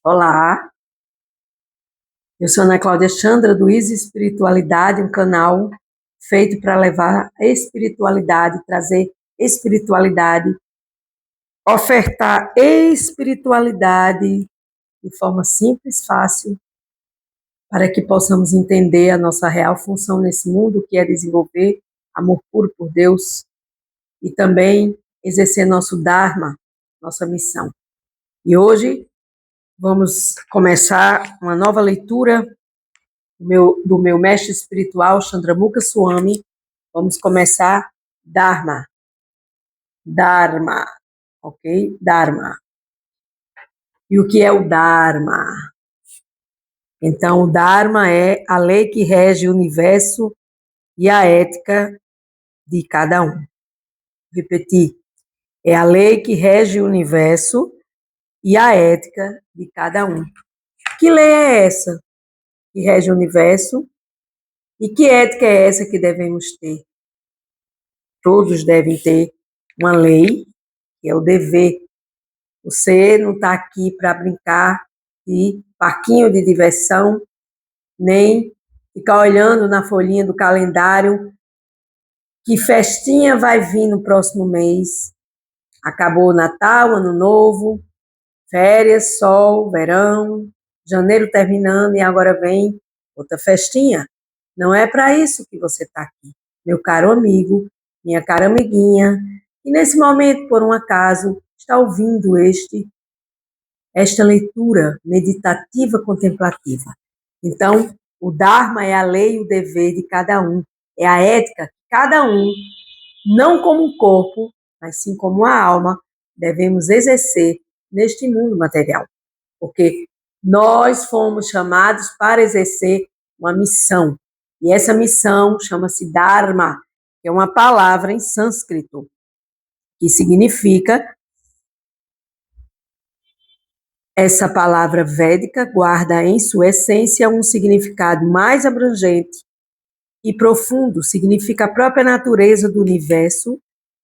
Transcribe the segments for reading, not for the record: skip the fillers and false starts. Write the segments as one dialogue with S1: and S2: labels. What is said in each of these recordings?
S1: Olá, eu sou Ana Cláudia Chandra do Easy Espiritualidade, um canal feito para levar a espiritualidade, trazer espiritualidade, ofertar espiritualidade de forma simples, fácil, para que possamos entender a nossa real função nesse mundo, que é desenvolver amor puro por Deus e também exercer nosso Dharma, nossa missão. E hoje vamos começar uma nova leitura do meu mestre espiritual, Chandramukha Swami. Vamos começar Dharma. Dharma, ok? Dharma. E o que é o Dharma? Então, o Dharma é a lei que rege o universo e a ética de cada um. Repetir. É a lei que rege o universo e a ética de cada um. Que lei é essa que rege o universo? E que ética é essa que devemos ter? Todos devem ter uma lei, que é o dever. Você não está aqui para brincar de parquinho de diversão, nem ficar olhando na folhinha do calendário que festinha vai vir no próximo mês. Acabou o Natal, Ano Novo, férias, sol, verão, janeiro terminando e agora vem outra festinha. Não é para isso que você está aqui, meu caro amigo, minha cara amiguinha, e nesse momento, por um acaso, está ouvindo esta leitura meditativa contemplativa. Então, o Dharma é a lei e o dever de cada um, é a ética que cada um, não como um corpo, mas sim como uma alma, devemos exercer neste mundo material. Porque nós fomos chamados para exercer uma missão. E essa missão chama-se Dharma, que é uma palavra em sânscrito, que significa. Essa palavra védica guarda em sua essência um significado mais abrangente e profundo, significa a própria natureza do universo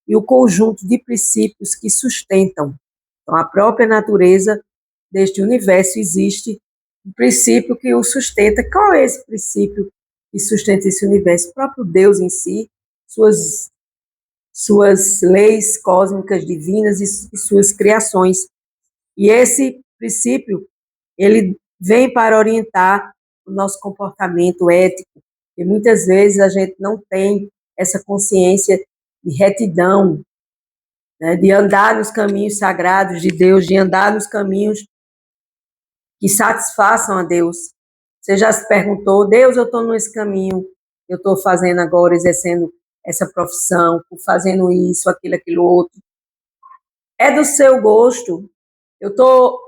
S1: e o conjunto de princípios que sustentam. Então, a própria natureza deste universo existe um princípio que o sustenta. Qual é esse princípio que sustenta esse universo? O próprio Deus em si, suas leis cósmicas divinas e suas criações. E esse princípio, ele vem para orientar o nosso comportamento ético, e muitas vezes a gente não tem essa consciência de retidão, né, de andar nos caminhos sagrados de Deus, de andar nos caminhos que satisfaçam a Deus. Você já se perguntou, Deus, eu estou nesse caminho, eu estou fazendo agora, exercendo essa profissão, fazendo isso, aquilo outro. É do seu gosto? Eu estou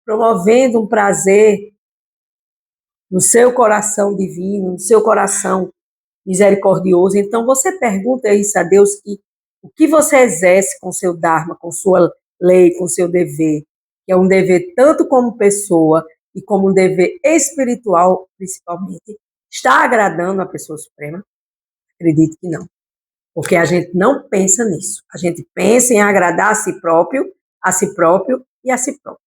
S1: promovendo um prazer no seu coração divino, no seu coração misericordioso. Então, você pergunta isso a Deus, que o que você exerce com seu Dharma, com sua lei, com seu dever, que é um dever tanto como pessoa e como um dever espiritual, principalmente, está agradando a pessoa suprema? Acredito que não. Porque a gente não pensa nisso. A gente pensa em agradar a si próprio e a si próprio.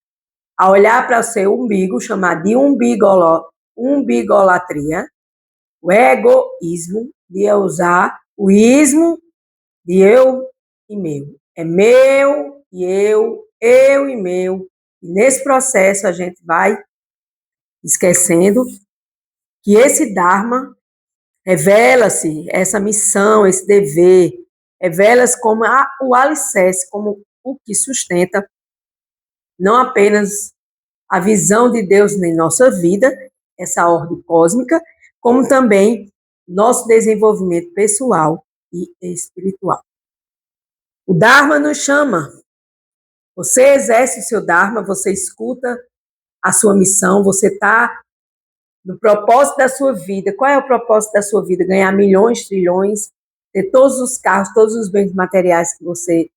S1: A olhar para o seu umbigo, chamar de umbigolatria, o egoísmo, de eu usar o ismo de eu e meu. É meu e eu e meu. E nesse processo a gente vai esquecendo que esse Dharma revela-se, essa missão, esse dever, revela-se como o alicerce, como o que sustenta não apenas a visão de Deus em nossa vida, essa ordem cósmica, como também nosso desenvolvimento pessoal e espiritual. O Dharma nos chama. Você exerce o seu Dharma, você escuta a sua missão, você está no propósito da sua vida. Qual é o propósito da sua vida? Ganhar milhões, trilhões, ter todos os carros, todos os bens materiais que você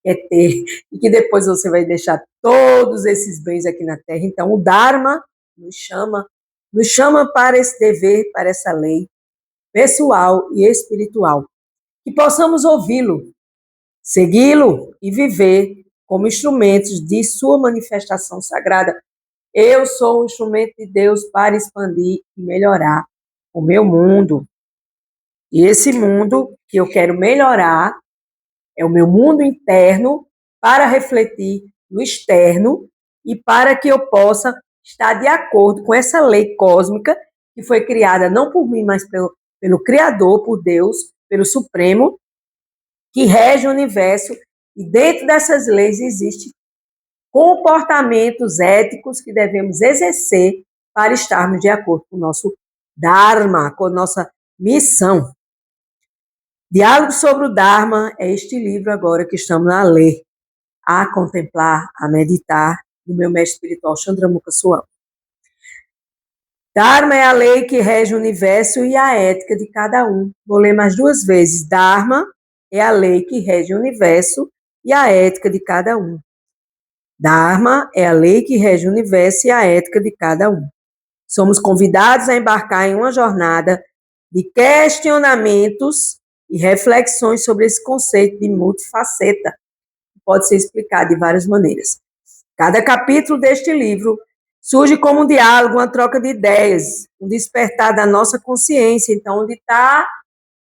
S1: quer ter, e que depois você vai deixar todos esses bens aqui na Terra. Então, o Dharma nos chama para esse dever, para essa lei pessoal e espiritual. Que possamos ouvi-lo, segui-lo e viver como instrumentos de sua manifestação sagrada. Eu sou um instrumento de Deus para expandir e melhorar o meu mundo. E esse mundo que eu quero melhorar é o meu mundo interno para refletir no externo e para que eu possa estar de acordo com essa lei cósmica que foi criada não por mim, mas pelo Criador, por Deus, pelo Supremo, que rege o universo. E dentro dessas leis existem comportamentos éticos que devemos exercer para estarmos de acordo com o nosso Dharma, com a nossa missão. Diálogo sobre o Dharma é este livro agora que estamos a ler, a contemplar, a meditar, do meu mestre espiritual Chandramukha Swami. Dharma é a lei que rege o universo e a ética de cada um. Vou ler mais 2 vezes. Dharma é a lei que rege o universo e a ética de cada um. Dharma é a lei que rege o universo e a ética de cada um. Somos convidados a embarcar em uma jornada de questionamentos e reflexões sobre esse conceito de multifaceta, que pode ser explicado de várias maneiras. Cada capítulo deste livro surge como um diálogo, uma troca de ideias, um despertar da nossa consciência. Então, onde está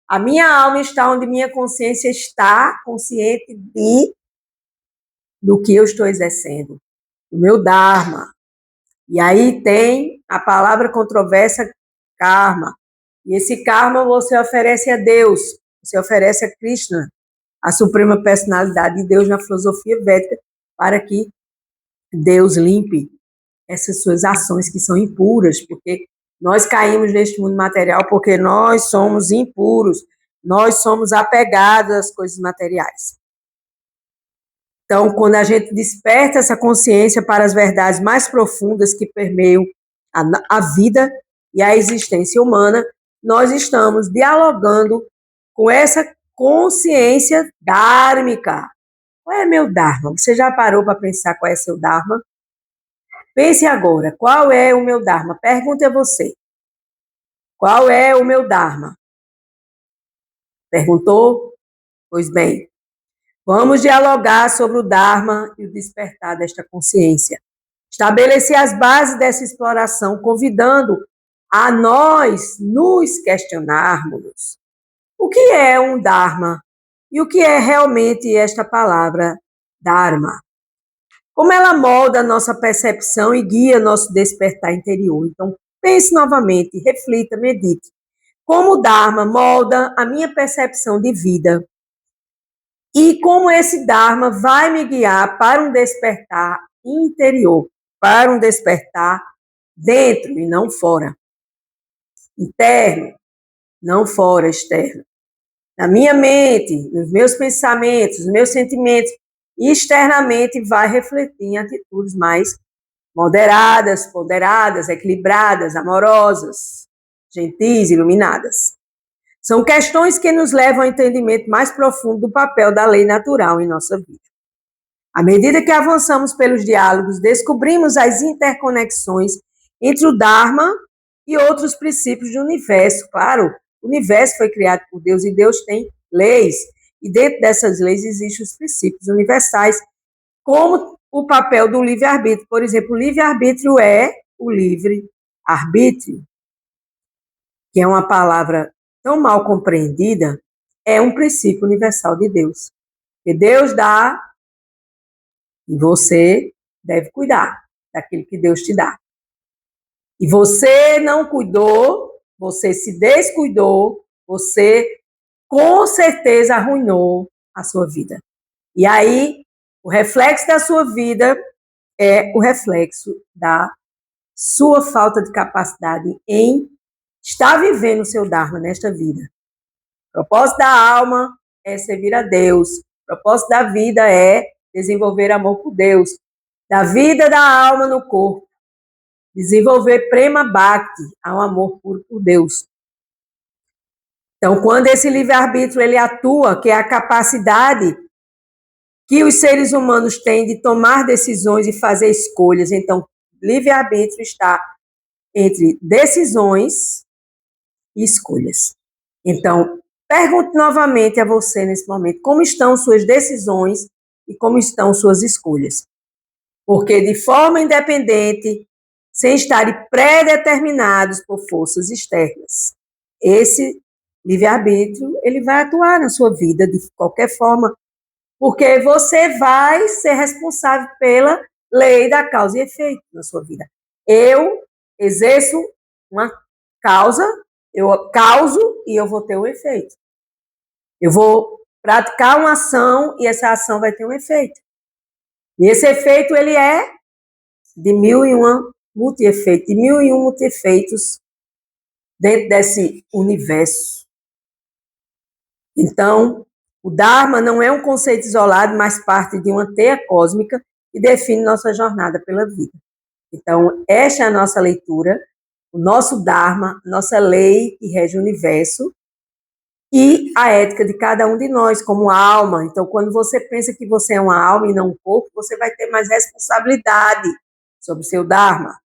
S1: a minha alma está onde minha consciência está, consciente do que eu estou exercendo, do meu Dharma. E aí tem a palavra controversa, karma. E esse karma você oferece a Deus, você oferece a Krishna, a suprema personalidade de Deus na filosofia védica, para que Deus limpe essas suas ações que são impuras, porque nós caímos neste mundo material porque nós somos impuros, nós somos apegados às coisas materiais. Então, quando a gente desperta essa consciência para as verdades mais profundas que permeiam a vida e a existência humana, nós estamos dialogando com essa consciência dármica. Qual é meu Dharma? Você já parou para pensar qual é seu Dharma? Pense agora, qual é o meu Dharma? Pergunte a você. Qual é o meu Dharma? Perguntou? Pois bem, vamos dialogar sobre o Dharma e o despertar desta consciência. Estabelecer as bases dessa exploração, convidando a nós nos questionarmos o que é um Dharma e o que é realmente esta palavra Dharma. Como ela molda a nossa percepção e guia nosso despertar interior. Então, pense novamente, reflita, medite. Como o Dharma molda a minha percepção de vida e como esse Dharma vai me guiar para um despertar interior, para um despertar dentro e não fora. Interno, não fora, externo. Na minha mente, nos meus pensamentos, nos meus sentimentos, e externamente vai refletir em atitudes mais moderadas, ponderadas, equilibradas, amorosas, gentis, iluminadas. São questões que nos levam ao entendimento mais profundo do papel da lei natural em nossa vida. À medida que avançamos pelos diálogos, descobrimos as interconexões entre o Dharma e outros princípios do universo. Claro, o universo foi criado por Deus e Deus tem leis. E dentro dessas leis existem os princípios universais, como o papel do livre-arbítrio. Por exemplo, o livre-arbítrio é o livre-arbítrio, que é uma palavra tão mal compreendida, é um princípio universal de Deus. Que Deus dá e você deve cuidar daquilo que Deus te dá. E você não cuidou, você se descuidou, você com certeza arruinou a sua vida. E aí, o reflexo da sua vida é o reflexo da sua falta de capacidade em estar vivendo o seu Dharma nesta vida. O propósito da alma é servir a Deus. O propósito da vida é desenvolver amor por Deus. Da vida da alma no corpo. Desenvolver prema bhakti, um amor puro por Deus. Então, quando esse livre-arbítrio ele atua, que é a capacidade que os seres humanos têm de tomar decisões e fazer escolhas. Então, livre-arbítrio está entre decisões e escolhas. Então, pergunto novamente a você nesse momento, como estão suas decisões e como estão suas escolhas? Porque de forma independente, sem estarem pré-determinados por forças externas. Esse livre-arbítrio, ele vai atuar na sua vida de qualquer forma, porque você vai ser responsável pela lei da causa e efeito na sua vida. Eu exerço uma causa, eu causo e eu vou ter um efeito. Eu vou praticar uma ação e essa ação vai ter um efeito. E esse efeito, ele é de mil e um multi-efeitos, de mil e um multi-efeitos dentro desse universo. Então, o Dharma não é um conceito isolado, mas parte de uma teia cósmica que define nossa jornada pela vida. Então, esta é a nossa leitura, o nosso Dharma, nossa lei que rege o universo e a ética de cada um de nós como alma. Então, quando você pensa que você é uma alma e não um corpo, você vai ter mais responsabilidade sobre o seu Dharma.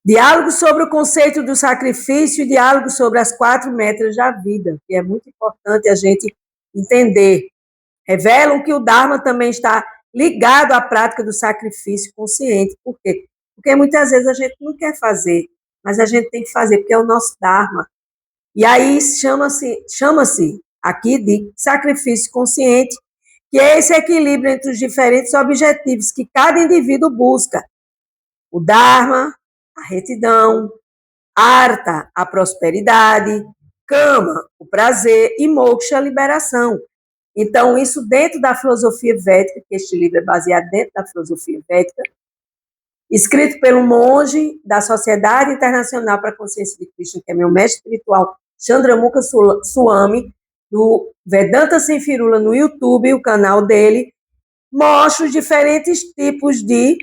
S1: Diálogo sobre o conceito do sacrifício e diálogo sobre as 4 metas da vida, que é muito importante a gente entender. Revelam que o Dharma também está ligado à prática do sacrifício consciente. Por quê? Porque muitas vezes a gente não quer fazer, mas a gente tem que fazer, porque é o nosso Dharma. E aí chama-se aqui de sacrifício consciente, que é esse equilíbrio entre os diferentes objetivos que cada indivíduo busca. O Dharma, a retidão, Artha, a prosperidade, Kama, o prazer, e Moksha, a liberação. Então, isso dentro da filosofia védica, que este livro é baseado dentro da filosofia védica, escrito pelo monge da Sociedade Internacional para a Consciência de Krishna, que é meu mestre espiritual, Chandramukha Swami, do Vedanta Sem Firula no YouTube, o canal dele, mostra os diferentes tipos de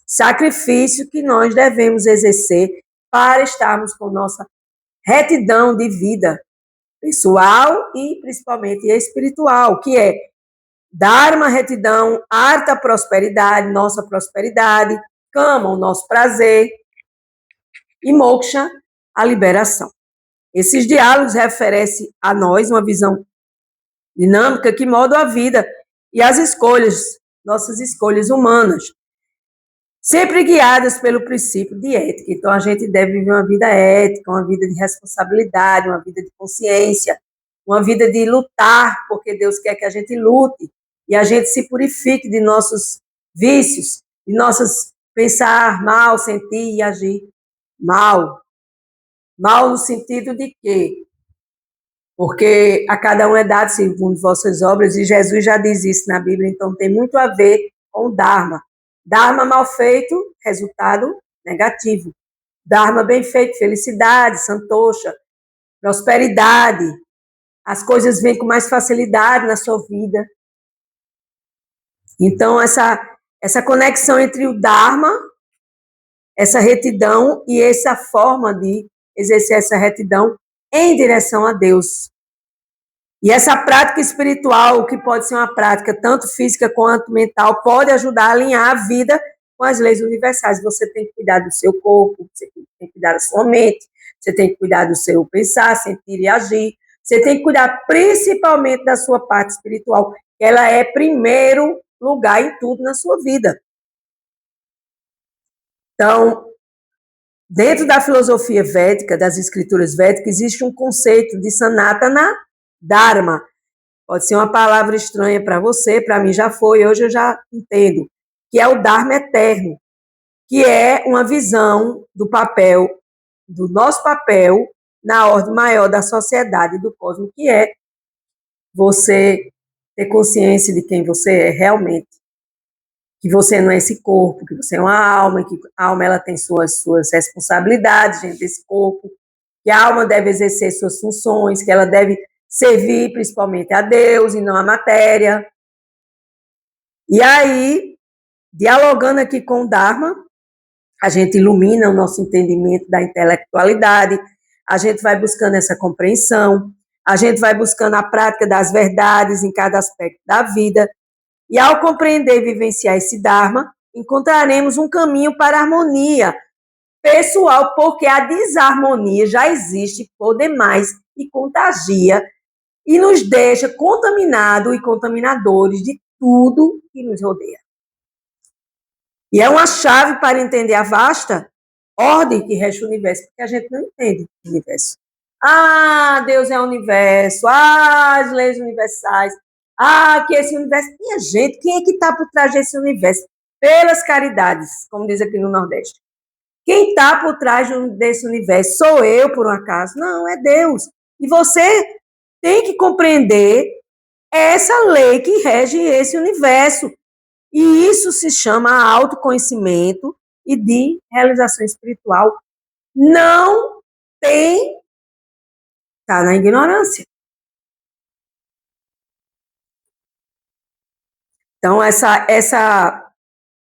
S1: sacrifício que nós devemos exercer para estarmos com nossa retidão de vida pessoal e principalmente espiritual, que é Dharma, retidão, Artha, prosperidade, nossa prosperidade, Kama, o nosso prazer, e Moksha, a liberação. Esses diálogos referem a nós uma visão dinâmica que molda a vida e as escolhas, nossas escolhas humanas, sempre guiadas pelo princípio de ética. Então, a gente deve viver uma vida ética, uma vida de responsabilidade, uma vida de consciência, uma vida de lutar, porque Deus quer que a gente lute e a gente se purifique de nossos vícios, de nossos pensar mal, sentir e agir mal. Mal no sentido de quê? Porque a cada um é dado segundo vossas obras, e Jesus já diz isso na Bíblia, então tem muito a ver com o Dharma. Dharma mal feito, resultado negativo. Dharma bem feito, felicidade, santosha, prosperidade. As coisas vêm com mais facilidade na sua vida. Então, essa conexão entre o Dharma, essa retidão e essa forma de exercer essa retidão em direção a Deus. E essa prática espiritual, que pode ser uma prática tanto física quanto mental, pode ajudar a alinhar a vida com as leis universais. Você tem que cuidar do seu corpo, você tem que cuidar da sua mente, você tem que cuidar do seu pensar, sentir e agir. Você tem que cuidar principalmente da sua parte espiritual. Ela é primeiro lugar em tudo na sua vida. Então, dentro da filosofia védica, das escrituras védicas, existe um conceito de Sanatana Dharma. Pode ser uma palavra estranha para você, para mim já foi, hoje eu já entendo, que é o Dharma eterno, que é uma visão do papel, do nosso papel na ordem maior da sociedade do cosmos, que é você ter consciência de quem você é realmente, que você não é esse corpo, que você é uma alma, que a alma ela tem suas responsabilidades dentro desse corpo, que a alma deve exercer suas funções, que ela deve servir principalmente a Deus e não a matéria. E aí, dialogando aqui com o Dharma, a gente ilumina o nosso entendimento da intelectualidade, a gente vai buscando essa compreensão, a gente vai buscando a prática das verdades em cada aspecto da vida, e ao compreender e vivenciar esse Dharma, encontraremos um caminho para a harmonia pessoal, porque a desarmonia já existe por demais e contagia e nos deixa contaminados e contaminadores de tudo que nos rodeia. E é uma chave para entender a vasta ordem que rege o universo, porque a gente não entende o universo. Ah, Deus é o universo. Ah, as leis universais. Ah, que esse universo... Minha gente, quem é que está por trás desse universo? Pelas caridades, como diz aqui no Nordeste. Quem está por trás desse universo? Sou eu, por um acaso? Não, é Deus. E você tem que compreender essa lei que rege esse universo. E isso se chama autoconhecimento e de realização espiritual. Não tem, está na ignorância. Então, essa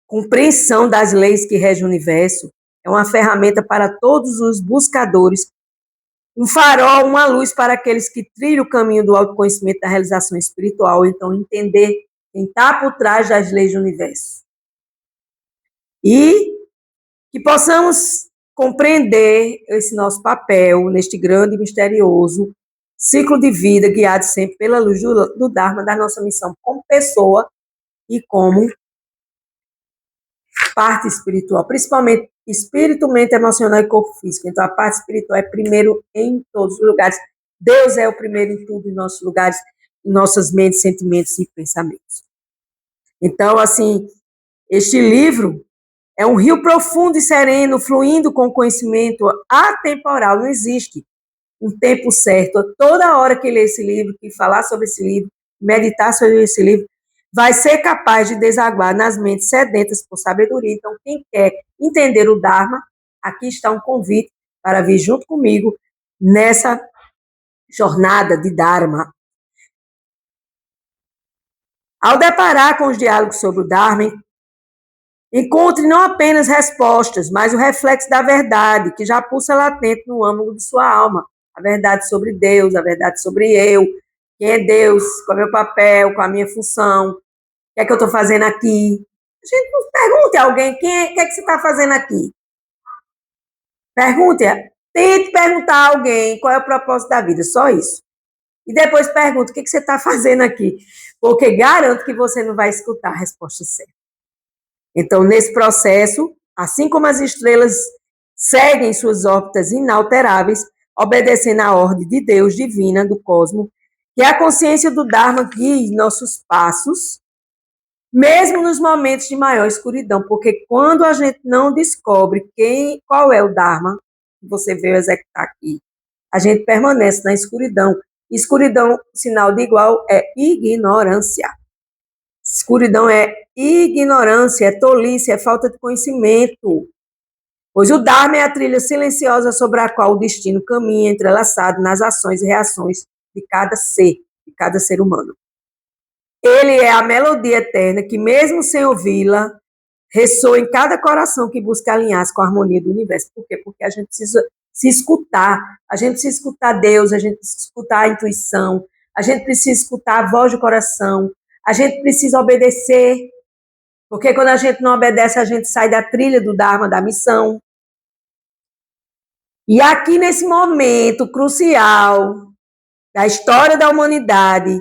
S1: compreensão das leis que regem o universo é uma ferramenta para todos os buscadores, um farol, uma luz para aqueles que trilham o caminho do autoconhecimento da realização espiritual. Então, entender quem está por trás das leis do universo. E que possamos compreender esse nosso papel neste grande e misterioso ciclo de vida, guiado sempre pela luz do Dharma, da nossa missão como pessoa e como parte espiritual, principalmente espírito, mente, emocional e corpo físico. Então, a parte espiritual é primeiro em todos os lugares. Deus é o primeiro em tudo, em nossos lugares, em nossas mentes, sentimentos e pensamentos. Então, assim, este livro é um rio profundo e sereno, fluindo com conhecimento atemporal. Não existe um tempo certo. Toda hora que ler esse livro, que falar sobre esse livro, meditar sobre esse livro, vai ser capaz de desaguar nas mentes sedentas por sabedoria. Então, quem quer entender o Dharma, aqui está um convite para vir junto comigo nessa jornada de Dharma. Ao deparar com os diálogos sobre o Dharma, encontre não apenas respostas, mas o reflexo da verdade, que já pulsa latente no âmago de sua alma. A verdade sobre Deus, a verdade sobre eu, quem é Deus, qual é o meu papel, qual é a minha função, o que é que eu estou fazendo aqui. A gente não pergunte a alguém, o que é que você está fazendo aqui? Pergunte, tente perguntar a alguém qual é o propósito da vida, só isso. E depois pergunte, o que você está fazendo aqui? Porque garanto que você não vai escutar a resposta certa. Então, nesse processo, assim como as estrelas seguem suas órbitas inalteráveis, obedecendo à ordem de Deus divina do cosmos, que a consciência do Dharma guie nossos passos, mesmo nos momentos de maior escuridão, porque quando a gente não descobre qual é o Dharma que você veio executar aqui, a gente permanece na escuridão. Escuridão, sinal de igual, é ignorância. Escuridão é ignorância, é tolice, é falta de conhecimento. Pois o Dharma é a trilha silenciosa sobre a qual o destino caminha, entrelaçado nas ações e reações de cada ser humano. Ele é a melodia eterna que, mesmo sem ouvi-la, ressoa em cada coração que busca alinhar-se com a harmonia do universo. Por quê? Porque a gente precisa se escutar. A gente precisa escutar Deus, a gente precisa escutar a intuição, a gente precisa escutar a voz do coração, a gente precisa obedecer, porque quando a gente não obedece, a gente sai da trilha do Dharma, da missão. E aqui nesse momento crucial da história da humanidade,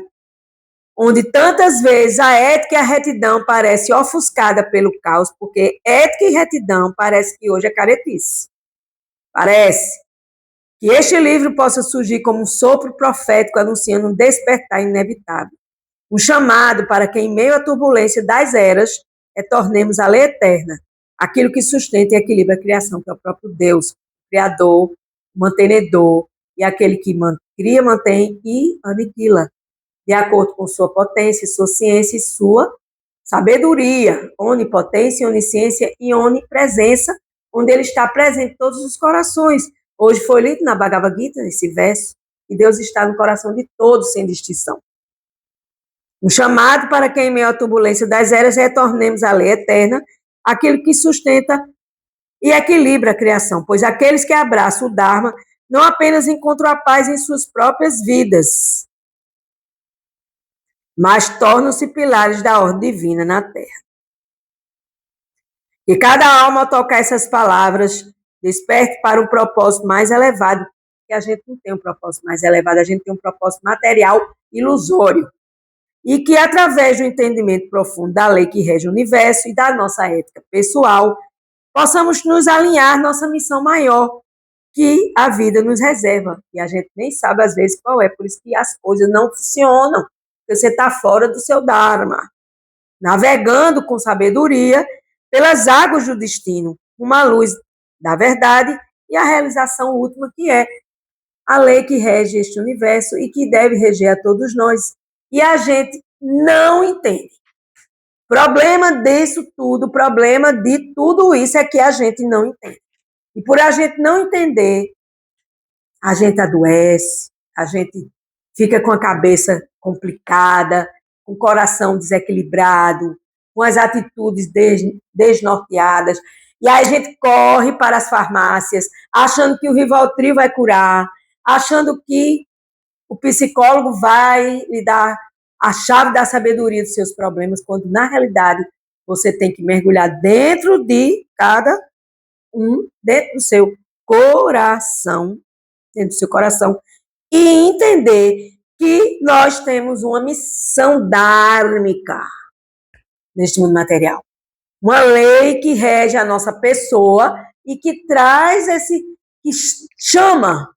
S1: onde tantas vezes a ética e a retidão parecem ofuscada pelo caos, porque ética e retidão parece que hoje é caretice. Parece que este livro possa surgir como um sopro profético anunciando um despertar inevitável. Um chamado para que, em meio à turbulência das eras, retornemos à lei eterna, aquilo que sustenta e equilibra a criação, que é o próprio Deus, o Criador, o mantenedor, e aquele que cria, mantém e aniquila, de acordo com sua potência, sua ciência e sua sabedoria, onipotência, onisciência e onipresença, onde ele está presente em todos os corações. Hoje foi lido na Bhagavad Gita, esse verso, que Deus está no coração de todos, sem distinção. Um chamado para que, em meio à turbulência das eras, retornemos à lei eterna, aquilo que sustenta e equilibra a criação, pois aqueles que abraçam o Dharma não apenas encontram a paz em suas próprias vidas, mas tornam-se pilares da ordem divina na Terra. Que cada alma, ao tocar essas palavras, desperte para um propósito mais elevado, porque a gente não tem um propósito mais elevado, a gente tem um propósito material ilusório. e que, através do entendimento profundo da lei que rege o universo e da nossa ética pessoal, possamos nos alinhar à nossa missão maior que a vida nos reserva. E a gente nem sabe, às vezes, qual é. Por isso que as coisas não funcionam, porque você está fora do seu Dharma, navegando com sabedoria pelas águas do destino, uma luz da verdade e a realização última, que é a lei que rege este universo e que deve reger a todos nós. E a gente não entende. Problema disso tudo, problema de tudo isso é que a gente não entende. E por a gente não entender, a gente adoece, a gente fica com a cabeça complicada, com o coração desequilibrado, com as atitudes desnorteadas. E aí a gente corre para as farmácias, achando que o Rivotril vai curar, achando que o psicólogo vai lhe dar a chave da sabedoria dos seus problemas, quando, na realidade, você tem que mergulhar dentro de cada um, dentro do seu coração, e entender que nós temos uma missão dármica neste mundo material. Uma lei que rege a nossa pessoa e que traz que chama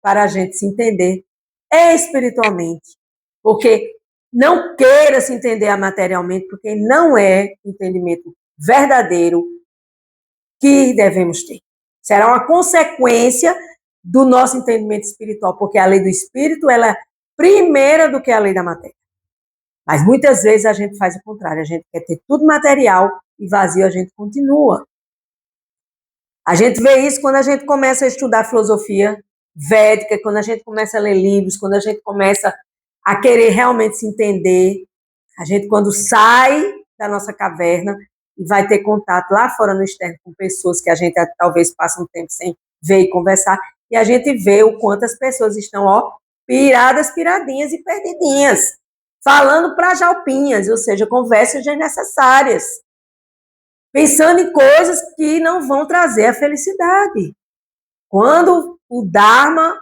S1: para a gente se entender espiritualmente. Porque não queira se entender materialmente, porque não é o entendimento verdadeiro que devemos ter. Será uma consequência do nosso entendimento espiritual, porque a lei do espírito ela é primeira do que a lei da matéria. Mas muitas vezes a gente faz o contrário, a gente quer ter tudo material e vazio a gente continua. A gente vê isso quando a gente começa a estudar filosofia védica, quando a gente começa a ler livros, quando a gente começa a querer realmente se entender. A gente, quando sai da nossa caverna e vai ter contato lá fora no externo com pessoas que a gente talvez passe um tempo sem ver e conversar, e a gente vê o quanto as pessoas estão, piradas, piradinhas e perdidinhas, falando para jalpinhas, ou seja, conversas desnecessárias, pensando em coisas que não vão trazer a felicidade. Quando o Dharma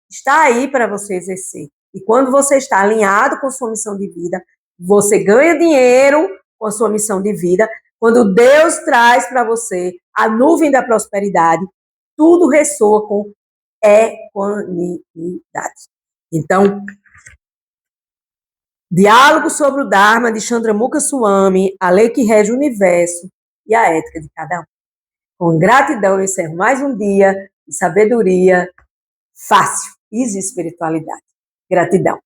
S1: está aí para você exercer, e quando você está alinhado com sua missão de vida, você ganha dinheiro com a sua missão de vida, quando Deus traz para você a nuvem da prosperidade, tudo ressoa com equanimidade. Então, diálogo sobre o Dharma de Chandramukha Swami, a lei que rege o universo e a ética de cada um. Com gratidão, eu encerro mais um dia de sabedoria fácil, easy espiritualidade. Gratidão.